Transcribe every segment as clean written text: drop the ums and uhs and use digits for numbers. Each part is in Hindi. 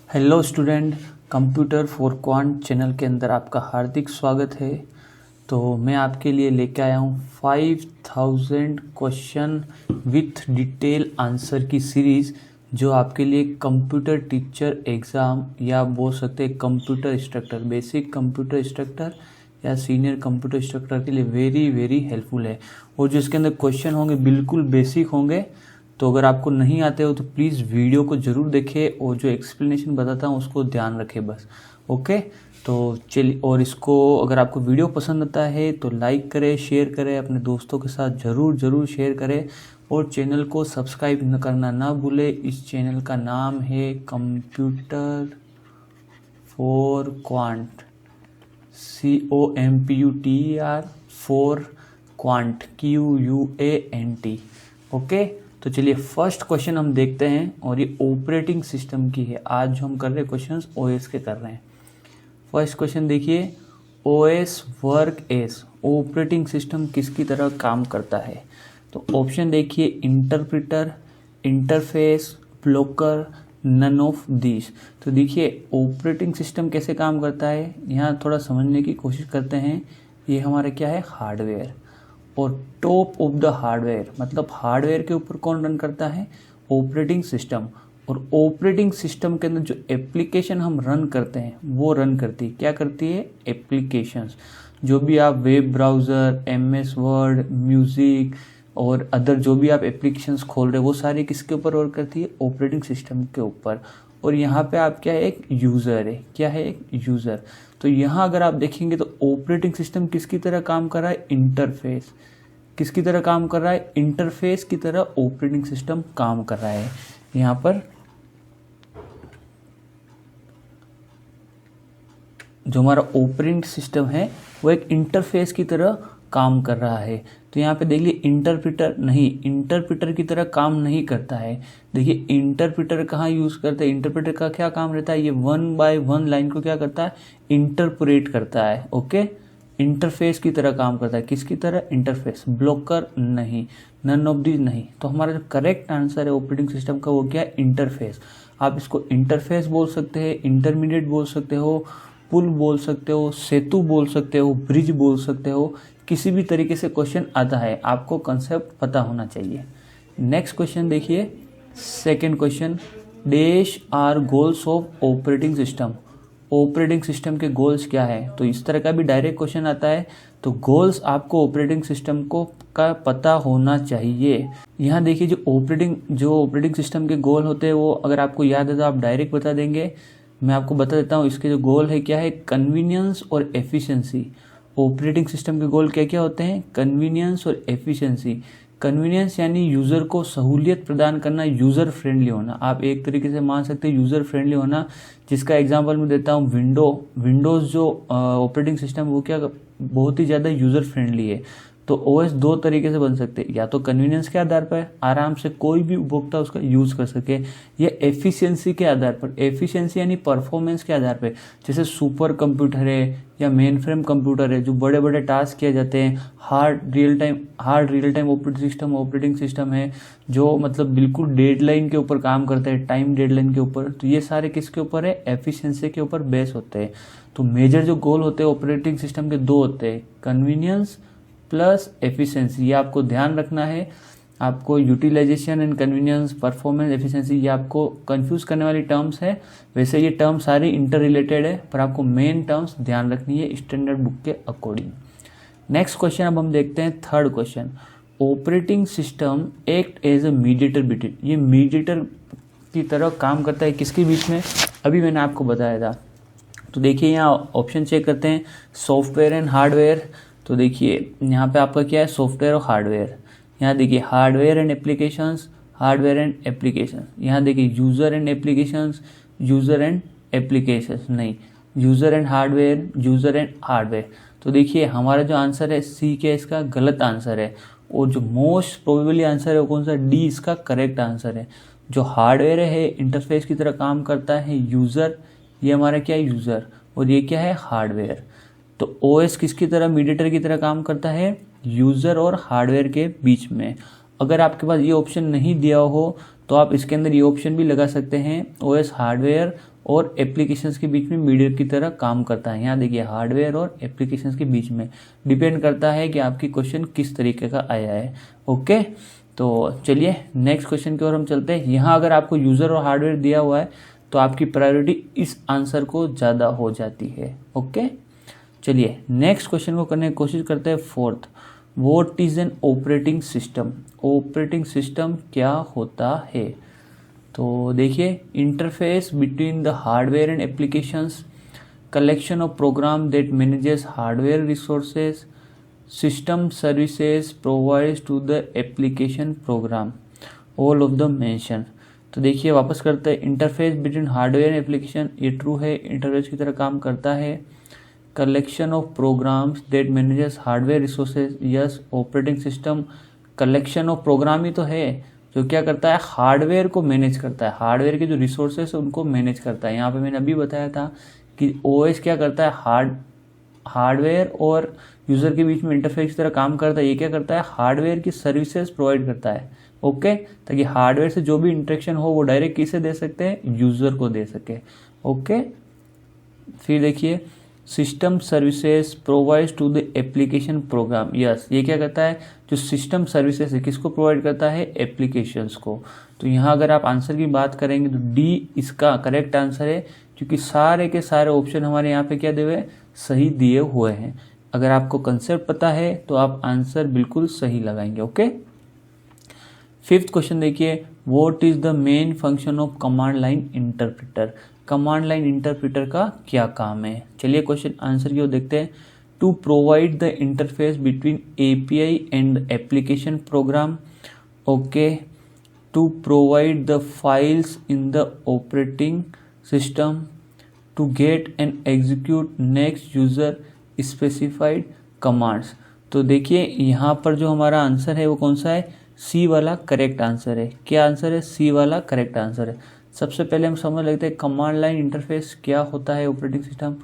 Hello student, computer for quant channel के अंदर आपका हार्दिक स्वागत है। तो मैं आपके लिए लेके आया हूँ 5000 क्वेश्चन विथ डिटेल आंसर की सीरीज़, जो आपके लिए कंप्यूटर टीचर एग्ज़ाम या बोल सकते हैं computer instructor, basic computer instructor या सीनियर कंप्यूटर इंस्ट्रक्टर के लिए वेरी वेरी हेल्पफुल है। और जो इसके अंदर क्वेश्चन होंगे बिल्कुल बेसिक होंगे। तो अगर आपको नहीं आते हो तो प्लीज़ वीडियो को ज़रूर देखें और जो एक्सप्लेनेशन बताता हूँ उसको ध्यान रखें बस। ओके, तो चलिए, और इसको अगर आपको वीडियो पसंद आता है तो लाइक करें, शेयर करें, अपने दोस्तों के साथ ज़रूर शेयर करें और चैनल को सब्सक्राइब करना ना भूलें। इस चैनल का नाम है computer for quant, COMPUTER for quant, QUANT। Okay, तो चलिए फर्स्ट क्वेश्चन हम देखते हैं और ये ऑपरेटिंग सिस्टम की है। आज जो हम कर रहे हैं क्वेश्चंस OS के कर रहे हैं। फर्स्ट क्वेश्चन देखिए, OS work as, operating system किसकी तरह काम करता है? तो ऑप्शन देखिए, interpreter, interface, blocker, none of this. तो देखिए ऑपरेटिंग सिस्टम कैसे काम करता है, यहाँ थोड़ा समझने की कोशिश करते हैं। ये हमारा क्या है, हार्डवेयर, और टॉप ऑफ द हार्डवेयर मतलब हार्डवेयर के ऊपर कौन रन करता है, ऑपरेटिंग सिस्टम। और ऑपरेटिंग सिस्टम के अंदर जो एप्लीकेशन हम रन करते हैं वो रन करती है, क्या करती है, एप्लीकेशंस। जो भी आप web browser, MS word, music और अदर जो भी आप एप्लीकेशंस खोल रहे हो वो सारी किसके ऊपर वर्क करती है, ऑपरेटिंग सिस्टम के ऊपर। और यहाँ पे आप क्या है, एक यूज़र है, क्या है, एक यूज़र। तो यहाँ अगर आप देखेंगे तो ऑपरेटिंग सिस्टम किसकी तरह काम कर रहा है, इंटरफेस। किसकी तरह काम कर रहा है, इंटरफेस की तरह ऑपरेटिंग सिस्टम काम कर रहा है। यहाँ पर जो हमारा ऑपरेटिंग सिस्टम है वो एक इंटरफेस की तरह काम कर रहा है। तो यहाँ पे देखिए इंटरप्रेटर नहीं, इंटरप्रेटर की तरह काम नहीं करता है। देखिए इंटरप्रेटर कहाँ यूज़ करते हैं, इंटरप्रेटर का क्या काम रहता है, ये 1 बाय 1 लाइन को क्या करता है, इंटरप्रेट करता है। ओके, इंटरफेस की तरह काम करता है, किसकी तरह, इंटरफेस। ब्लॉकर नहीं, नन ऑफ दिस नहीं। तो हमारा जो करेक्ट आंसर है ऑपरेटिंग सिस्टम का वो क्या है, इंटरफेस। आप इसको इंटरफेस बोल सकते हैं, इंटरमीडिएट बोल सकते हो, पुल बोल सकते हो, सेतु बोल सकते हो, ब्रिज बोल सकते हो। किसी भी तरीके से क्वेश्चन आता है, आपको कंसेप्ट पता होना चाहिए। नेक्स्ट क्वेश्चन देखिए, second question, dash are goals of operating system. Operating system के गोल्स क्या है? तो इस तरह का भी डायरेक्ट क्वेश्चन आता है। तो गोल्स आपको ऑपरेटिंग सिस्टम को का पता होना चाहिए। यहाँ देखिए जो ऑपरेटिंग सिस्टम के गोल होते हैं वो अगर आपको याद है तो आप डायरेक्ट बता देंगे। मैं आपको बता देता हूँ इसके जो गोल है क्या है, कन्वीनियंस और एफिशिएंसी। ऑपरेटिंग सिस्टम के गोल क्या क्या होते हैं, कन्वीनियंस और एफिशिएंसी। कन्वीनियंस यानी यूज़र को सहूलियत प्रदान करना, यूज़र फ्रेंडली होना। आप एक तरीके से मान सकते हैं यूज़र फ्रेंडली होना, जिसका एग्जांपल मैं देता हूँ विंडोज़ जो ऑपरेटिंग सिस्टम वो क्या बहुत ही ज़्यादा यूज़र फ्रेंडली है। तो OS दो तरीके से बन सकते हैं, या तो कन्वीनियंस के आधार पर आराम से कोई भी उपभोक्ता उसका यूज़ कर सके, या एफिशिएंसी के आधार पर। एफिशिएंसी यानी परफॉर्मेंस के आधार पर, जैसे सुपर कंप्यूटर है या मेन फ्रेम कंप्यूटर है, जो बड़े बड़े टास्क किए जाते हैं। Hard real time operating system है जो मतलब बिल्कुल डेडलाइन के ऊपर काम करता है, टाइम डेडलाइन के ऊपर। तो ये सारे किसके ऊपर है, एफिशिएंसी के ऊपर बेस होते हैं। तो मेजर जो गोल होते हैं ऑपरेटिंग सिस्टम के दो होते हैं, कन्वीनियंस प्लस एफिशिएंसी। ये आपको ध्यान रखना है। आपको utilisation and convenience, performance, efficiency, ये आपको कंफ्यूज करने वाली टर्म्स है। वैसे ये टर्म सारी इंटर रिलेटेड है, पर आपको मेन टर्म्स ध्यान रखनी है स्टैंडर्ड बुक के अकॉर्डिंग। नेक्स्ट क्वेश्चन अब हम देखते हैं, third question, operating system act as a mediator between. ये मीडिएटर की तरह काम करता है किसके बीच में, अभी मैंने आपको बताया था। तो देखिए यहाँ ऑप्शन चेक करते हैं, सॉफ्टवेयर एंड हार्डवेयर। तो देखिए यहाँ पे आपका क्या है, सॉफ्टवेयर और हार्डवेयर। यहाँ देखिए hardware and applications, hardware and applications. यहाँ देखिए user and applications, user and applications नहीं, user and hardware, user and hardware. तो देखिए हमारा जो आंसर है सी के इसका गलत आंसर है, और जो मोस्ट प्रोबेबली आंसर है वो कौन सा, डी इसका करेक्ट आंसर है। जो हार्डवेयर है इंटरफेस की तरह काम करता है, यूज़र, ये हमारा क्या है, यूज़र, और ये क्या है, हार्डवेयर। तो OS किसकी तरह, मीडिएटर की तरह काम करता है, यूज़र और हार्डवेयर के बीच में। अगर आपके पास ये ऑप्शन नहीं दिया हो तो आप इसके अंदर ये ऑप्शन भी लगा सकते हैं, OS हार्डवेयर और एप्लीकेशंस के बीच में मीडियर की तरह काम करता है। यहाँ देखिए हार्डवेयर और एप्लीकेशंस के बीच में डिपेंड करता है कि आपकी क्वेश्चन किस तरीके का आया है। ओके, तो चलिए नेक्स्ट क्वेश्चन की ओर हम चलते हैं। यहाँ अगर आपको यूज़र और हार्डवेयर दिया हुआ है तो आपकी प्रायोरिटी इस आंसर को ज़्यादा हो जाती है। ओके, चलिए नेक्स्ट क्वेश्चन को करने की कोशिश करते हैं। Fourth, what is an operating system? Operating system क्या होता है? तो देखिए, interface between the hardware and applications, collection of program that manages hardware resources, system services provides to the application program, all of the mention. तो देखिए वापस करते हैं, interface between hardware and application, ये ट्रू है, इंटरफेस की तरह काम करता है। Collection of programs that manages hardware resources, yes. Operating system collection of programme ही तो है जो क्या करता है, हार्डवेयर को मैनेज करता है, हार्डवेयर के जो रिसोर्सेज है उनको मैनेज करता है। यहाँ पे मैंने अभी बताया था कि ओएस क्या करता है, हार्डवेयर और यूज़र के बीच में इंटरफेस की तरह काम करता है। ये क्या करता है, हार्डवेयर की सर्विसेज प्रोवाइड करता है। ओके, ताकि हार्डवेयर से जो भी इंटरेक्शन हो वो डायरेक्ट किसे दे सकते हैं, यूज़र को दे सके। ओके, फिर देखिए, system services provides to the application program, yes. ये क्या करता है, जो सिस्टम सर्विसेज है किसको प्रोवाइड करता है, एप्लीकेशंस को। तो यहाँ अगर आप आंसर की बात करेंगे तो डी इसका करेक्ट आंसर है, क्योंकि सारे के सारे ऑप्शन हमारे यहाँ पे क्या दिए हुए, सही दिए हुए हैं। अगर आपको कंसेप्ट पता है तो आप आंसर बिल्कुल सही लगाएंगे। ओके, फिफ्थ क्वेश्चन देखिए, what is the main function of command line interpreter? Command line interpreter का क्या काम है? चलिए क्वेश्चन आंसर की ओर देखते हैं। To provide the interface between API and application program, okay. To provide the files in the operating system, to get and execute next user specified commands. तो देखिए यहाँ पर जो हमारा आंसर है वो कौन सा है, सी वाला करेक्ट आंसर है। क्या आंसर है, सी वाला करेक्ट आंसर है। सबसे पहले हम समझ लेते हैं कमांड लाइन इंटरफेस क्या होता है। ऑपरेटिंग सिस्टम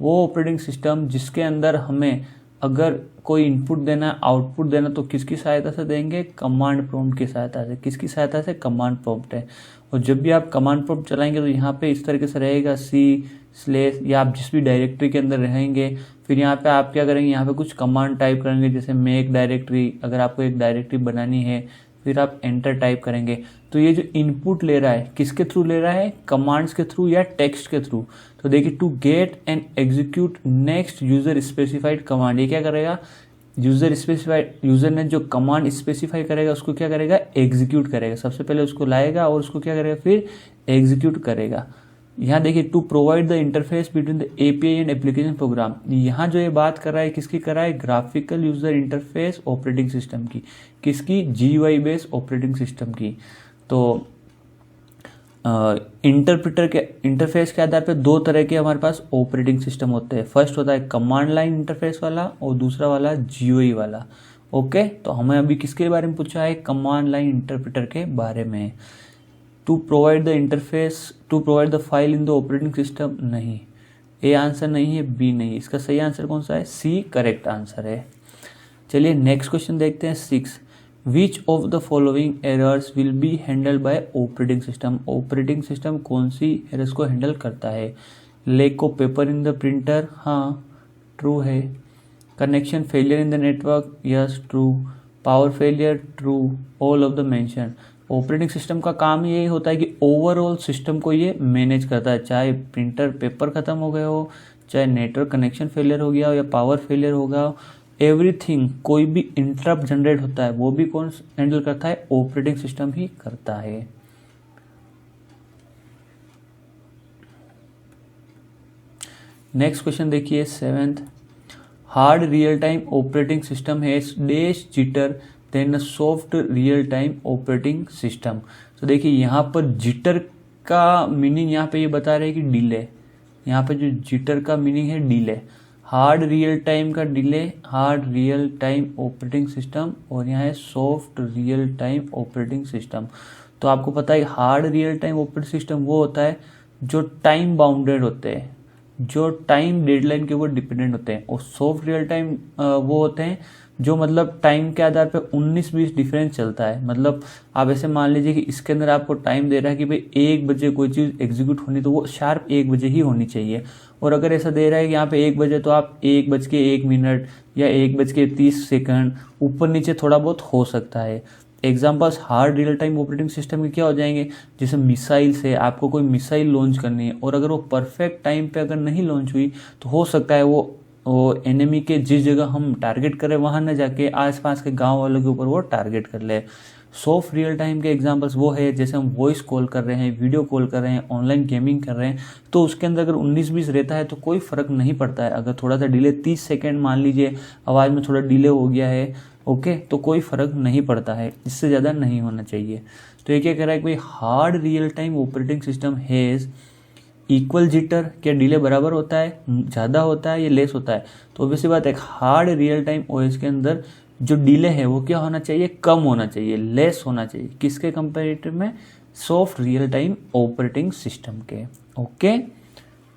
वो ऑपरेटिंग सिस्टम जिसके अंदर हमें अगर कोई इनपुट देना है, आउटपुट देना, तो किसकी सहायता से देंगे, कमांड प्रॉम्प्ट की सहायता से। किसकी सहायता से, कमांड प्रॉम्प्ट है। और जब भी आप कमांड प्रॉम्प्ट चलाएंगे तो यहाँ पे इस तरीके से रहेगा C/ या आप जिस भी डायरेक्टरी के अंदर रहेंगे, फिर यहाँ पे आप क्या करेंगे, यहाँ पे कुछ कमांड टाइप करेंगे, जैसे मेक डायरेक्टरी। अगर आपको एक डायरेक्टरी बनानी है फिर आप एंटर टाइप करेंगे। तो ये जो इनपुट ले रहा है किसके थ्रू ले रहा है, कमांड्स के थ्रू या टेक्स्ट के थ्रू। तो देखिए, to get and execute next user specified command, ये क्या करेगा, यूजर ने जो कमांड स्पेसिफाई करेगा उसको क्या करेगा, एग्जीक्यूट करेगा। सबसे पहले उसको लाएगा और उसको क्या करेगा, फिर एग्जीक्यूट करेगा। यहाँ देखिए, to provide the interface between the API and application program. यहाँ जो ये बात कर रहा है किसकी कर रहा है, graphical user interface operating system की। किसकी, GUI बेस्ड ऑपरेटिंग सिस्टम की। तो इंटरप्रेटर के इंटरफेस के आधार पर दो तरह के हमारे पास ऑपरेटिंग सिस्टम होते हैं। फर्स्ट होता है कमांड लाइन इंटरफेस वाला और दूसरा वाला GUI वाला। ओके, तो हमें अभी किसके बारे में पूछा है, कमांड लाइन इंटरप्रेटर के बारे में। To provide the interface, to provide the file in the operating system, नहीं, ए आंसर नहीं है, बी नहीं। इसका सही आंसर कौन सा है, सी करेक्ट आंसर है। चलिए नेक्स्ट क्वेश्चन देखते हैं 6। Which of the following errors will be handled by operating system? Operating system कौन सी एरर्स को हैंडल करता है? Lack of paper in the printer, हाँ ट्रू है। Connection failure in the network, yes true. Power failure, true. All of the mention. Operating system का काम यही होता है कि ओवरऑल सिस्टम को ये मैनेज करता है, चाहे प्रिंटर पेपर खत्म हो गया हो, चाहे नेटवर्क कनेक्शन फेलियर हो गया हो या पावर फेलियर हो गया हो, एवरीथिंग, कोई भी इंटरप्ट जनरेट होता है वो भी कौन हैंडल करता है, ऑपरेटिंग सिस्टम ही करता है। नेक्स्ट क्वेश्चन देखिए 7th। Hard real time operating system has dash jitter than soft real time operating system. तो देखिए यहाँ पर जिटर का मीनिंग यहाँ पे ये बता रहे हैं कि डिले। यहाँ पे जो जिटर का मीनिंग है डिले, हार्ड रियल टाइम का delay, hard real time operating system, और यहाँ है soft real time operating system. तो आपको पता है hard real time operating system वो होता है जो टाइम बाउंडेड होते हैं, जो टाइम डेडलाइन के ऊपर डिपेंडेंट होते हैं, और सॉफ्ट रियल टाइम वो होते हैं जो मतलब टाइम के आधार पर 19-20 डिफरेंस चलता है। मतलब आप ऐसे मान लीजिए कि इसके अंदर आपको टाइम दे रहा है कि भाई 1 बजे कोई चीज़ एग्जीक्यूट होनी तो वो शार्प 1 बजे ही होनी चाहिए, और अगर ऐसा दे रहा है कि यहाँ पे 1 बजे तो आप 1:01 या 1:30 ऊपर नीचे थोड़ा बहुत हो सकता है। Examples hard real time operating system के क्या हो जाएंगे, जैसे मिसाइल से आपको कोई मिसाइल लॉन्च करनी है और अगर वो परफेक्ट टाइम पे अगर नहीं लॉन्च हुई तो हो सकता है वो एनिमी के जिस जगह हम टारगेट करें वहाँ न जाके आसपास के गांव वालों के ऊपर वो टारगेट कर ले। सॉफ्ट रियल टाइम के एग्जांपल्स वो है जैसे हम वॉइस कॉल कर रहे हैं, वीडियो कॉल कर रहे हैं, ऑनलाइन गेमिंग कर रहे हैं, तो उसके अंदर अगर 19-20 रहता है तो कोई फ़र्क नहीं पड़ता है। अगर थोड़ा सा डिले 30 सेकेंड मान लीजिए आवाज़ में थोड़ा डिले हो गया है, ओके, तो कोई फ़र्क नहीं पड़ता है, इससे ज़्यादा नहीं होना चाहिए। तो ये क्या कह रहा है कि भाई hard real time operating system has equal jitter, क्या डिले बराबर होता है, ज़्यादा होता है या लेस होता है? तो ऑब्वियसली बात है हार्ड रियल टाइम ओएस के अंदर जो डिले है वो क्या होना चाहिए, कम होना चाहिए, लेस होना चाहिए। किसके कंपैरेटिव में? Soft real time operating system के। ओके,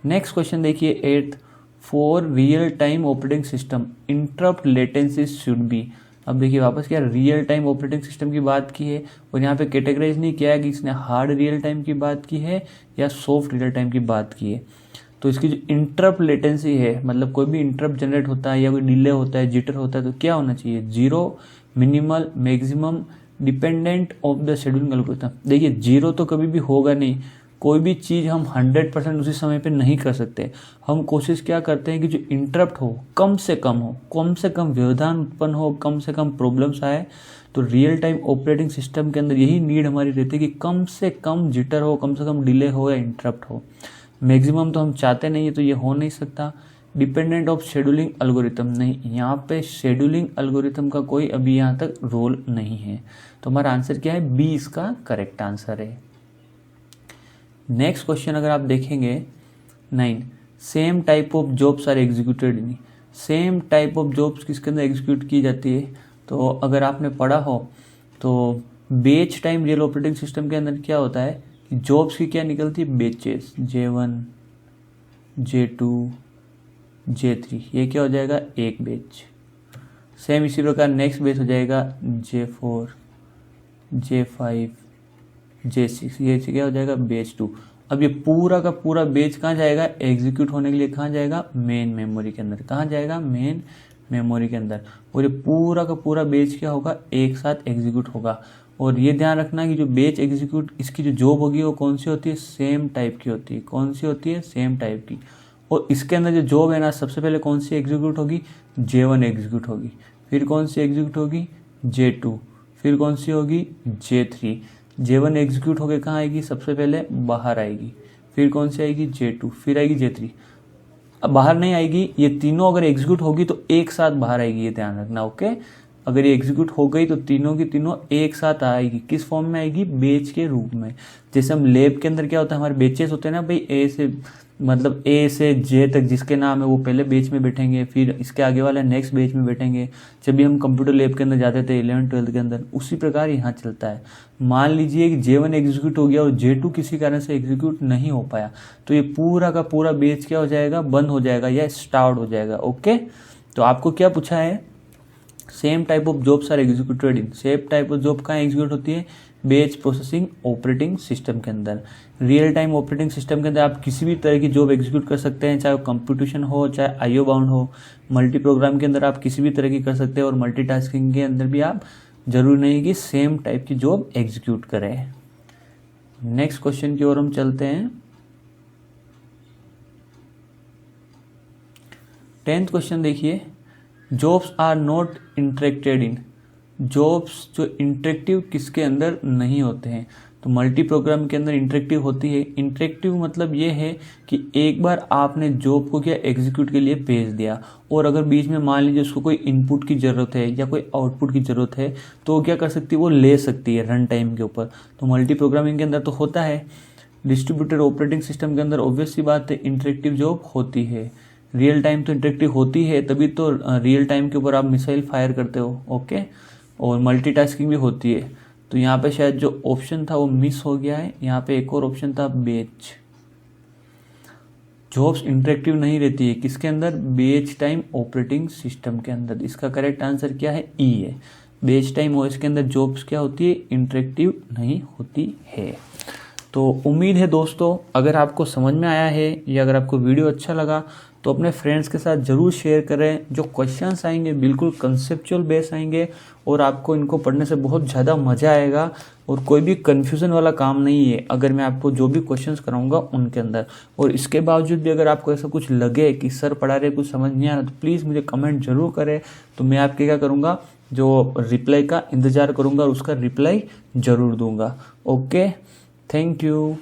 नेक्स्ट क्वेश्चन देखिए 8th, for real time operating system interrupt latency should be. अब देखिए वापस क्या रियल टाइम ऑपरेटिंग सिस्टम की बात की है और यहाँ पे कैटेगराइज नहीं किया है कि इसने हार्ड रियल टाइम की बात की है या सॉफ्ट रियल टाइम की बात की है। तो इसकी जो इंटरप्ट लेटेंसी है, मतलब कोई भी इंटरप्ट जनरेट होता है या कोई डिले होता है, जिटर होता है, तो क्या होना चाहिए? 0, minimal, maximum, dependent of the scheduling algorithm. देखिए 0 तो कभी भी होगा नहीं, कोई भी चीज़ हम 100% उसी समय पे नहीं कर सकते। हम कोशिश क्या करते हैं कि जो इंटरप्ट हो कम से कम व्यवधान उत्पन्न हो, कम से कम प्रॉब्लम्स आए। तो रियल टाइम ऑपरेटिंग सिस्टम के अंदर यही नीड हमारी रहती है कि कम से कम जिटर हो, कम से कम डिले हो या इंटरप्ट हो। मैक्सिमम तो हम चाहते नहीं है, तो ये हो नहीं सकता। डिपेंडेंट ऑफ शेड्यूलिंग एल्गोरिथम, नहीं, यहाँ पे शेड्यूलिंग एल्गोरिथम का कोई अभी यहाँ तक रोल नहीं है। तो हमारा आंसर क्या है? बी इसका करेक्ट आंसर है। नेक्स्ट क्वेश्चन अगर आप देखेंगे 9, same type of jobs are executed in. Same type of jobs किसके अंदर एग्जीक्यूट की जाती है? तो अगर आपने पढ़ा हो तो batch time real operating system के अंदर क्या होता है कि जॉब्स की क्या निकलती है? बैचेस, J1, J2, J3, ये क्या हो जाएगा? एक बैच। सेम इसी प्रकार नेक्स्ट बैच हो जाएगा J4, J5, J6, ये क्या हो जाएगा? बैच 2। अब ये पूरा का पूरा बैच कहाँ जाएगा? एग्जीक्यूट होने के लिए कहाँ जाएगा? मेन मेमोरी के अंदर। कहाँ जाएगा? मेन मेमोरी के अंदर। और ये पूरा का पूरा बैच क्या होगा? एक साथ एग्जीक्यूट होगा। और ये ध्यान रखना कि जो बैच एग्जीक्यूट, इसकी जो जॉब होगी वो कौन सी होती है? सेम टाइप की होती है। कौन सी होती है? सेम टाइप की। और इसके अंदर जो जॉब है ना, सबसे पहले कौन सी एग्जीक्यूट होगी? J1 एग्जीक्यूट होगी। फिर कौन सी एग्जीक्यूट होगी? J2। फिर कौन सी होगी? J3। J1 एग्जीक्यूट होकर कहाँ आएगी? सबसे पहले बाहर आएगी। फिर कौन सी आएगी? J2। फिर आएगी J3। अब बाहर नहीं आएगी, ये तीनों अगर एग्जीक्यूट होगी तो एक साथ बाहर आएगी, ये ध्यान रखना। ओके, अगर ये एग्जीक्यूट हो गई तो तीनों की तीनों एक साथ आएगी। किस फॉर्म में आएगी? बैच के रूप में। जैसे हम लैब के अंदर क्या होता है, हमारे बैचेस होते हैं ना भाई, ए से जे तक जिसके नाम है वो पहले बैच में बैठेंगे, फिर इसके आगे वाले नेक्स्ट बैच में बैठेंगे। जब भी हम कंप्यूटर लैब के अंदर जाते थे 11th-12th के अंदर, उसी प्रकार यहाँ चलता है। मान लीजिए कि J1 एग्जीक्यूट हो गया और J2 किसी कारण से एग्जीक्यूट नहीं हो पाया, तो ये पूरा का पूरा बैच क्या हो जाएगा? बंद हो जाएगा या स्टार्ट हो जाएगा। ओके, तो आपको क्या पूछा है? Same type of jobs are executed in. Same type of job कहाँ एग्जीक्यूट होती है? बैच प्रोसेसिंग ऑपरेटिंग सिस्टम के अंदर। रियल टाइम ऑपरेटिंग सिस्टम के अंदर आप किसी भी तरह की जॉब एग्जीक्यूट कर सकते हैं, चाहे वो कंप्यूटेशन हो, चाहे आईओ बाउंड हो। मल्टी प्रोग्राम के अंदर आप किसी भी तरह की कर सकते हैं, और मल्टीटास्किंग के अंदर भी आप जरूरी नहीं कि सेम टाइप की जॉब एग्जीक्यूट करें। नेक्स्ट क्वेश्चन की ओर हम चलते हैं। 10th क्वेश्चन देखिए, jobs are not interacted in. Jobs जो इंटरेक्टिव किसके अंदर नहीं होते हैं? तो मल्टी प्रोग्राम के अंदर इंटरेक्टिव होती है। इंटरेक्टिव मतलब ये है कि एक बार आपने जॉब को क्या एग्जीक्यूट के लिए भेज दिया, और अगर बीच में मान लीजिए उसको कोई इनपुट की ज़रूरत है या कोई आउटपुट की ज़रूरत है, तो वो क्या कर सकती है? वो ले सकती है रन टाइम के ऊपर। तो मल्टी प्रोग्रामिंग के अंदर तो होता है। डिस्ट्रीब्यूटेड ऑपरेटिंग सिस्टम के अंदर ऑब्वियस सी बात है इंटरेक्टिव जॉब होती है। रियल टाइम तो इंटरेक्टिव होती है, तभी तो रियल टाइम के ऊपर आप मिसाइल फायर करते हो। ओके, और मल्टीटास्किंग भी होती है। तो यहाँ पे शायद जो ऑप्शन था वो मिस हो गया है। यहाँ पे एक और ऑप्शन था बैच। जॉब्स इंटरेक्टिव नहीं रहती है किसके अंदर, बेच टाइम ऑपरेटिंग सिस्टम के अंदर। इसका करेक्ट आंसर क्या है, ई है। बेच टाइम ओएस के अंदर जॉब्स क्या होती है, इंटरेक्टिव नहीं होती है। तो उम्मीद है दोस्तों अगर आपको समझ में आया है या अगर आपको वीडियो अच्छा लगा तो अपने फ्रेंड्स के साथ ज़रूर शेयर करें। जो क्वेश्चंस आएंगे बिल्कुल कंसेप्चुअल बेस आएंगे और आपको इनको पढ़ने से बहुत ज़्यादा मज़ा आएगा और कोई भी कन्फ्यूज़न वाला काम नहीं है अगर मैं आपको जो भी क्वेश्चंस कराऊंगा उनके अंदर। और इसके बावजूद भी अगर आपको ऐसा कुछ लगे कि सर पढ़ा रहे कुछ समझ नहीं आ रहा तो प्लीज़ मुझे कमेंट जरूर करें। तो मैं आपके क्या करूँगा, जो रिप्लाई का इंतज़ार करूँगा और उसका रिप्लाई ज़रूर दूंगा। Okay, thank you.